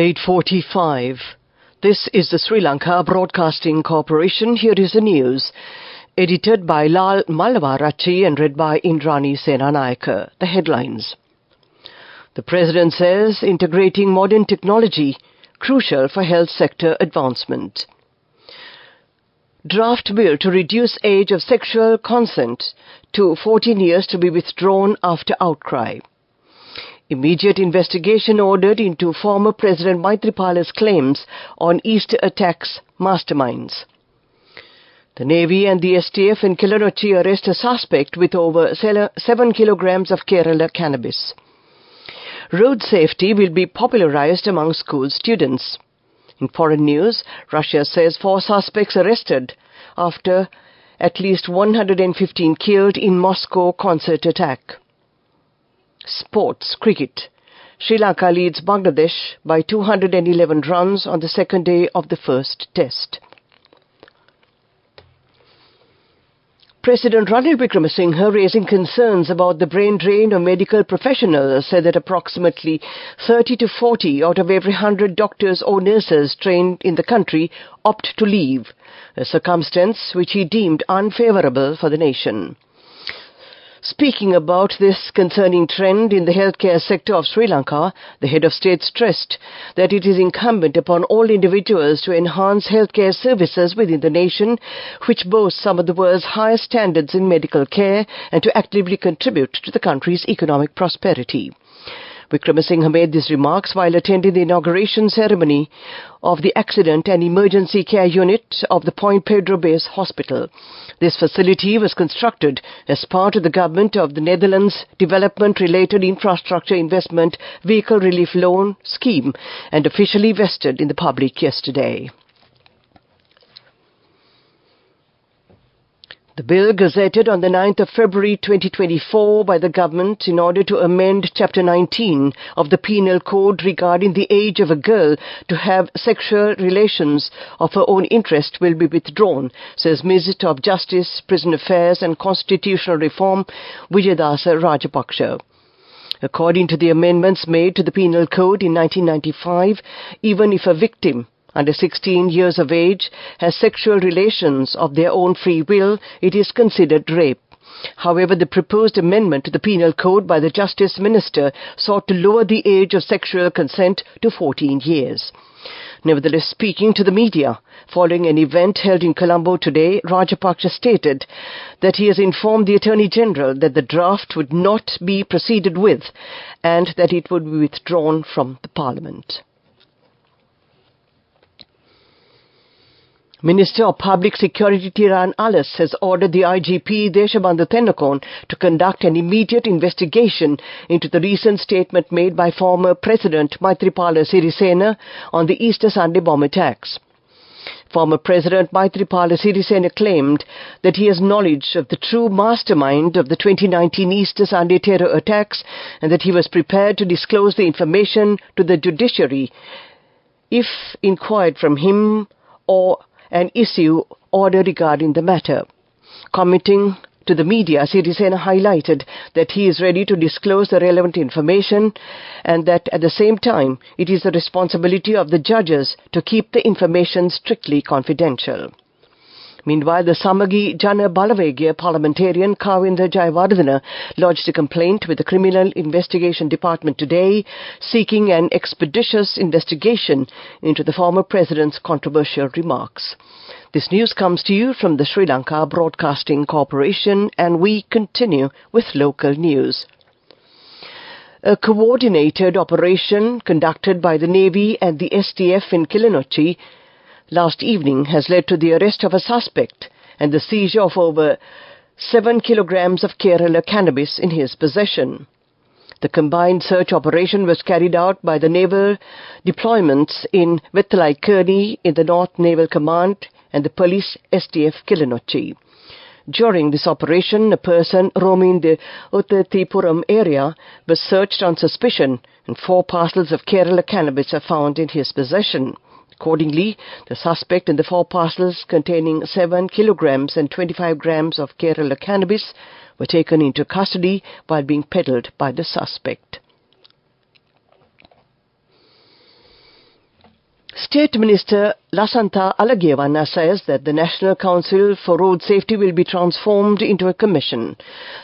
8:45. This is the Sri Lanka Broadcasting Corporation. Here is the news. Edited by Lal Malwarachi and read by Indrani Senanayaka. The headlines. The President says integrating modern technology crucial for health sector advancement. Draft bill to reduce age of sexual consent to 14 years to be withdrawn after outcry. Immediate investigation ordered into former President Maithripala's claims on Easter attacks masterminds. The Navy and the STF in Kilinochchi arrest a suspect with over 7 kilograms of Kerala cannabis. Road safety will be popularized among school students. In foreign news, Russia says 4 suspects arrested after at least 115 killed in Moscow concert attack. Sports cricket. Sri Lanka leads Bangladesh by 211 runs on the second day of the first test. President Ranil Wickremesinghe, raising concerns about the brain drain of medical professionals, said that approximately 30 to 40 out of every 100 doctors or nurses trained in the country opt to leave, a circumstance which he deemed unfavorable for the nation. Speaking about this concerning trend in the healthcare sector of Sri Lanka, the head of state stressed that it is incumbent upon all individuals to enhance healthcare services within the nation, which boasts some of the world's highest standards in medical care, and to actively contribute to the country's economic prosperity. Wickremesinghe made these remarks while attending the inauguration ceremony of the Accident and Emergency Care Unit of the Point Pedro Base Hospital. This facility was constructed as part of the Government of the Netherlands Development-Related Infrastructure Investment Vehicle Relief Loan Scheme and officially vested in the public yesterday. The bill gazetted on the 9th of February 2024 by the government in order to amend Chapter 19 of the Penal Code regarding the age of a girl to have sexual relations of her own interest will be withdrawn, says Minister of Justice, Prison Affairs and Constitutional Reform Vijayadasa Rajapaksa. According to the amendments made to the Penal Code in 1995, even if a victim under 16 years of age has sexual relations of their own free will, it is considered rape. However, the proposed amendment to the Penal Code by the Justice Minister sought to lower the age of sexual consent to 14 years. Nevertheless, speaking to the media following an event held in Colombo today, Rajapaksa stated that he has informed the Attorney General that the draft would not be proceeded with and that it would be withdrawn from the Parliament. Minister of Public Security Tiran Alas has ordered the IGP Deshabandhu Tennakon to conduct an immediate investigation into the recent statement made by former President Maithripala Sirisena on the Easter Sunday bomb attacks. Former President Maithripala Sirisena claimed that he has knowledge of the true mastermind of the 2019 Easter Sunday terror attacks and that he was prepared to disclose the information to the judiciary if inquired from him or an issue order regarding the matter. Commenting to the media, Sirisena highlighted that he is ready to disclose the relevant information and that at the same time it is the responsibility of the judges to keep the information strictly confidential. Meanwhile, the Samagi Jana Balavagia parliamentarian Kawendra Jayawardena lodged a complaint with the Criminal Investigation Department today, seeking an expeditious investigation into the former president's controversial remarks. This news comes to you from the Sri Lanka Broadcasting Corporation, and we continue with local news. A coordinated operation conducted by the Navy and the STF in Kilinochchi last evening has led to the arrest of a suspect and the seizure of over 7 kilograms of Kerala cannabis in his possession. The combined search operation was carried out by the naval deployments in Vettalai Kearney in the North Naval Command and the police STF Kilinochchi. During this operation, a person roaming the Uttathipuram area was searched on suspicion and 4 parcels of Kerala cannabis are found in his possession. Accordingly, the suspect and the 4 parcels containing 7 kilograms and 25 grams of Kerala cannabis were taken into custody while being peddled by the suspect. State Minister Lasantha Alagiyavanna says that the National Council for Road Safety will be transformed into a commission.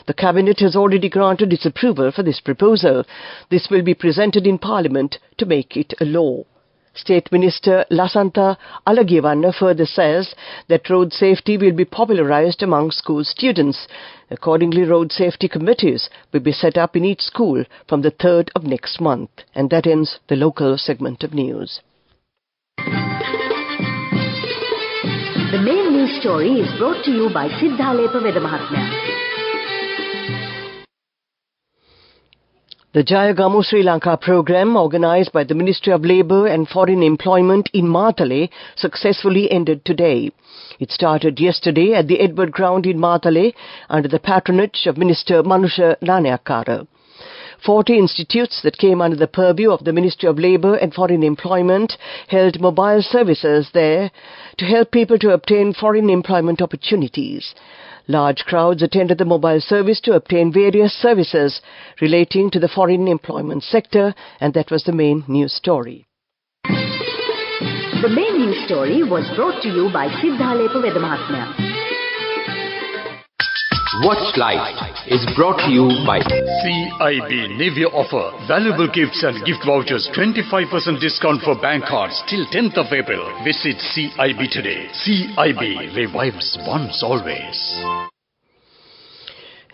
The Cabinet has already granted its approval for this proposal. This will be presented in Parliament to make it a law. State Minister Lasantha Alagiyavanna further says that road safety will be popularized among school students. Accordingly, road safety committees will be set up in each school from the 3rd of next month. And that ends the local segment of news. The main news story is brought to you by Sinhala. The Jayagamu Sri Lanka program, organised by the Ministry of Labour and Foreign Employment in Matale, successfully ended today. It started yesterday at the Edward Ground in Matale under the patronage of Minister Manusha Nanayakara. 40 institutes that came under the purview of the Ministry of Labour and Foreign Employment held mobile services there to help people to obtain foreign employment opportunities. Large crowds attended the mobile service to obtain various services relating to the foreign employment sector, and that was the main news story. The main news story was brought to you by Sinhala. Watch Live is brought to you by CIB New Year offer. Valuable gifts and gift vouchers. 25% discount for bank cards till 10th of April. Visit CIB today. CIB revives once always.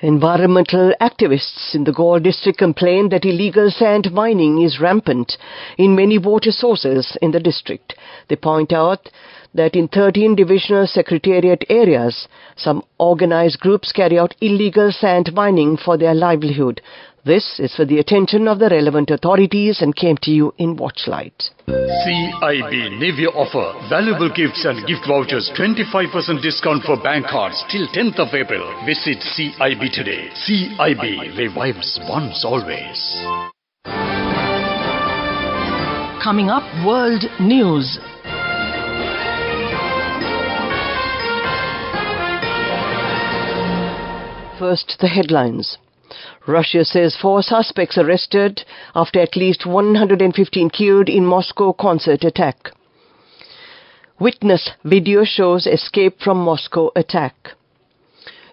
Environmental activists in the Galle district complain that illegal sand mining is rampant in many water sources in the district. They point out that in 13 divisional secretariat areas, some organized groups carry out illegal sand mining for their livelihood. This is for the attention of the relevant authorities and came to you in Watchlight. CIB New Year offer. Valuable gifts and gift vouchers. 25% discount for bank cards till 10th of April. Visit CIB today. CIB revives once always. Coming up, World News. First, the headlines. Russia says 4 suspects arrested after at least 115 killed in Moscow concert attack. Witness video shows escape from Moscow attack.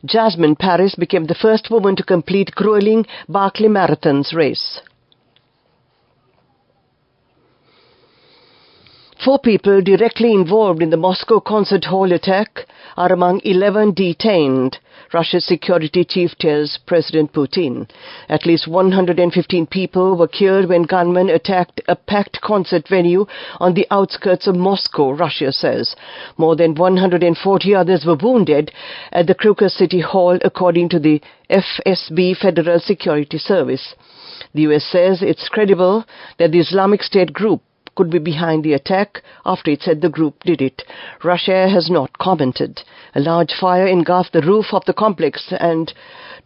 Jasmine Paris became the first woman to complete grueling Barkley Marathon's race. 4 people directly involved in the Moscow concert hall attack are among 11 detained, Russia's security chief tells President Putin. At least 115 people were killed when gunmen attacked a packed concert venue on the outskirts of Moscow, Russia says. More than 140 others were wounded at the Crocus City Hall, according to the FSB Federal Security Service. The US says it's credible that the Islamic State group could be behind the attack after it said the group did it. Russia has not commented. A large fire engulfed the roof of the complex and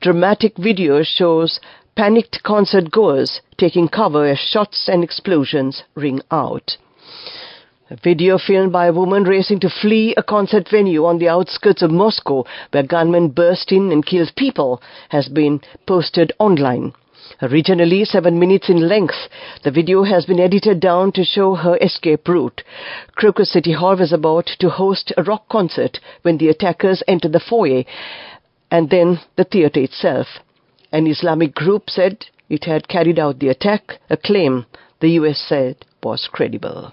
dramatic video shows panicked concert goers taking cover as shots and explosions ring out. A video filmed by a woman racing to flee a concert venue on the outskirts of Moscow where gunmen burst in and killed people has been posted online. Originally 7 minutes in length, the video has been edited down to show her escape route. Crocus City Hall was about to host a rock concert when the attackers entered the foyer and then the theatre itself. An Islamic group said it had carried out the attack, a claim the US said was credible.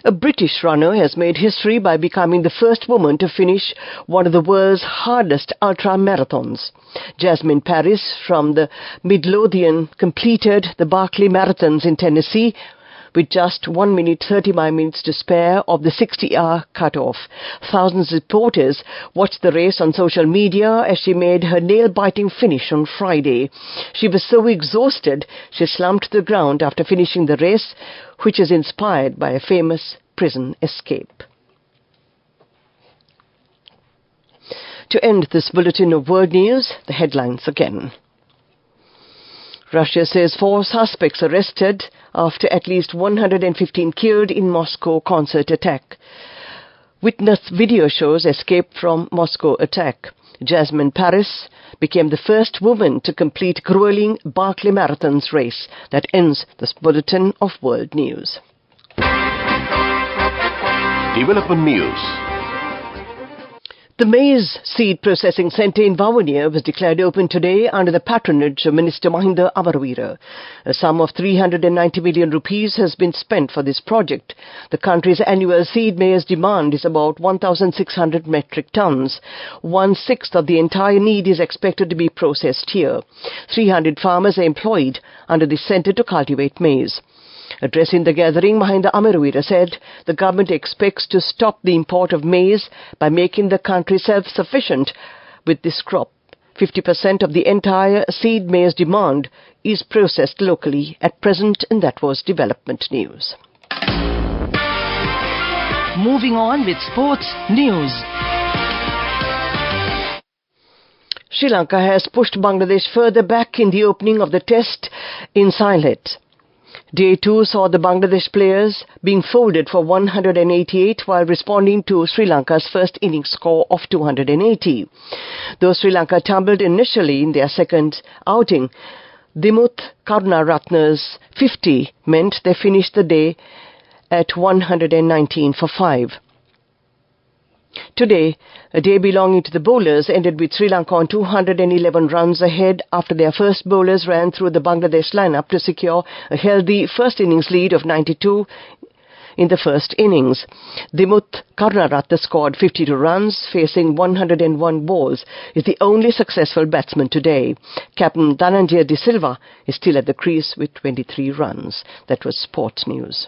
A British runner has made history by becoming the first woman to finish one of the world's hardest ultra-marathons. Jasmine Paris from the Midlothian completed the Barkley Marathons in Tennessee with just 1 minute 35 minutes to spare of the 60-hour cutoff. Thousands of supporters watched the race on social media as she made her nail-biting finish on Friday. She was so exhausted, she slumped to the ground after finishing the race, which is inspired by a famous prison escape. To end this bulletin of world news, the headlines again. Russia says 4 suspects arrested after at least 115 killed in Moscow concert attack. Witness video shows escape from Moscow attack. Jasmine Paris became the first woman to complete grueling Barkley Marathon's race. That ends this bulletin of world news. Development News. The maize seed processing centre in Vavuniya was declared open today under the patronage of Minister Mahinda Amaravira. A sum of 390 million rupees has been spent for this project. The country's annual seed maize demand is about 1,600 metric tons. 1/6 of the entire need is expected to be processed here. 300 farmers are employed under this centre to cultivate maize. Addressing the gathering, Mahinda Amaravira said the government expects to stop the import of maize by making the country self-sufficient with this crop. 50% of the entire seed maize demand is processed locally at present, and that was Development News. Moving on with sports news. Sri Lanka has pushed Bangladesh further back in the opening of the test in Sylhet. Day 2 saw the Bangladesh players being folded for 188 while responding to Sri Lanka's first innings score of 280. Though Sri Lanka tumbled initially in their second outing, Dimuth Karunaratne's 50 meant they finished the day at 119 for 5. Today, a day belonging to the bowlers ended with Sri Lanka on 211 runs ahead after their first bowlers ran through the Bangladesh lineup to secure a healthy first innings lead of 92 in the first innings. Dimuth Karunaratne scored 52 runs, facing 101 balls, is the only successful batsman today. Captain Dhananjaya De Silva is still at the crease with 23 runs. That was Sports News.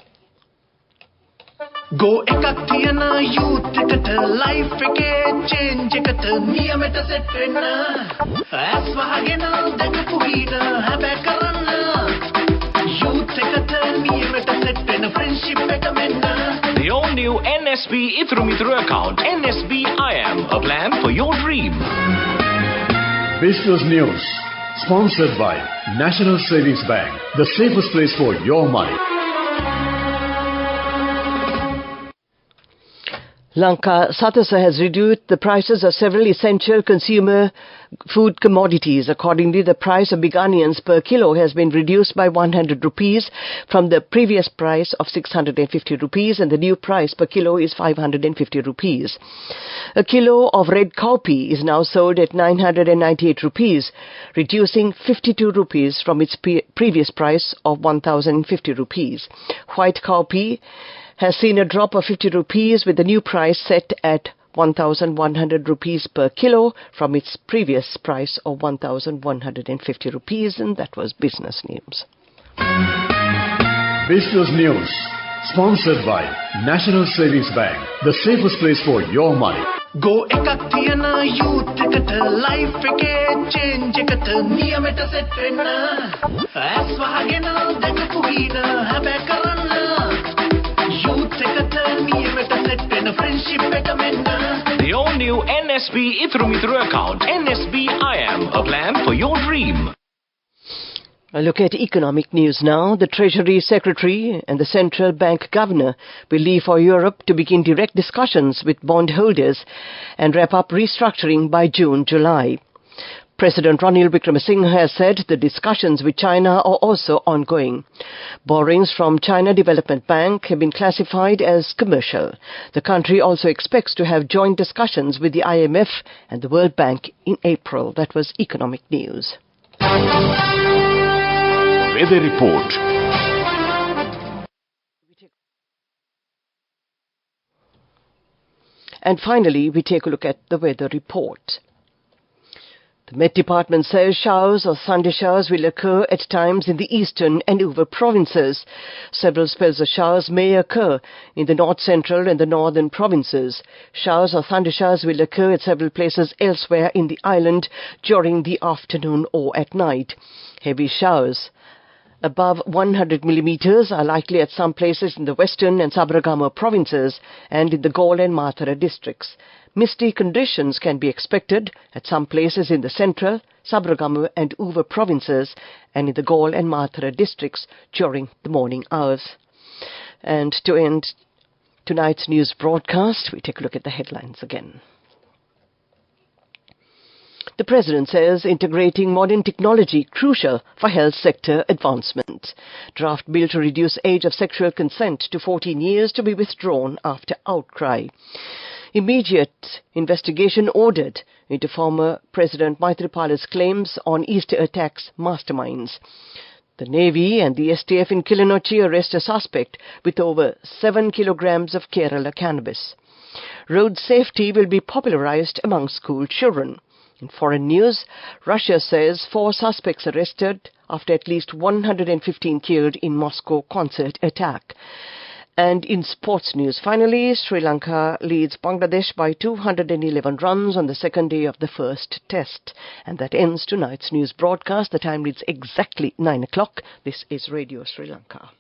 Go ekak thiyana youth eකට life එකේ change එකට නියමෙට set වෙන්න ඇස් වහගෙන දැකපු හින හැබැ කරන්න youth එකට නියමෙට set වෙන්න friendship එක මෙන්න. The all new NSB Ithru Mithru account, NSB IM, a plan for your dream. Business News, sponsored by National Savings Bank, the safest place for your money. Lanka Satasa has reduced the prices of several essential consumer food commodities. Accordingly, the price of big onions per kilo has been reduced by 100 rupees from the previous price of 650 rupees, and the new price per kilo is 550 rupees. A kilo of red cowpea is now sold at 998 rupees, reducing 52 rupees from its previous price of 1,050 rupees. White cowpea has seen a drop of 50 rupees with the new price set at 1,100 rupees per kilo from its previous price of 1,150 rupees, and that was Business News. Business News, sponsored by National Savings Bank, the safest place for your money. Go ekak thiyana youth එකට life එකේ change එකට නියමෙට set වෙන්න ඇස් වහගෙන දැකපු හින හැබැ කරන්න youth එකට නියමෙට set වෙන්න friendship එක මෙන්න. The all new NSB Ithru Mithru account, NSB IM, a plan for your dream. A look at economic news now. The Treasury Secretary and the Central Bank Governor will leave for Europe to begin direct discussions with bondholders and wrap up restructuring by June-July. President Ranil Wickremesinghe has said the discussions with China are also ongoing. Borrowings from China Development Bank have been classified as commercial. The country also expects to have joint discussions with the IMF and the World Bank in April. That was economic news. Weather report. And finally, we take a look at the weather report. The Met Department says showers or thunder showers will occur at times in the eastern and over provinces. Several spells of showers may occur in the north-central and the northern provinces. Showers or thunder showers will occur at several places elsewhere in the island during the afternoon or at night. Heavy showers above 100 millimeters are likely at some places in the western and Sabaragama provinces and in the Galle and Mathura districts. Misty conditions can be expected at some places in the central, Sabaragama and Uva provinces and in the Galle and Mathura districts during the morning hours. And to end tonight's news broadcast, we take a look at the headlines again. The President says integrating modern technology crucial for health sector advancement. Draft bill to reduce age of sexual consent to 14 years to be withdrawn after outcry. Immediate investigation ordered into former President Maitripala's claims on Easter attacks masterminds. The Navy and the STF in Kilinochchi arrest a suspect with over 7 kilograms of Kerala cannabis. Road safety will be popularized among school children. In foreign news, Russia says 4 suspects arrested after at least 115 killed in Moscow concert attack. And in sports news, finally, Sri Lanka leads Bangladesh by 211 runs on the second day of the first test. And that ends tonight's news broadcast. The time reads exactly 9 o'clock. This is Radio Sri Lanka.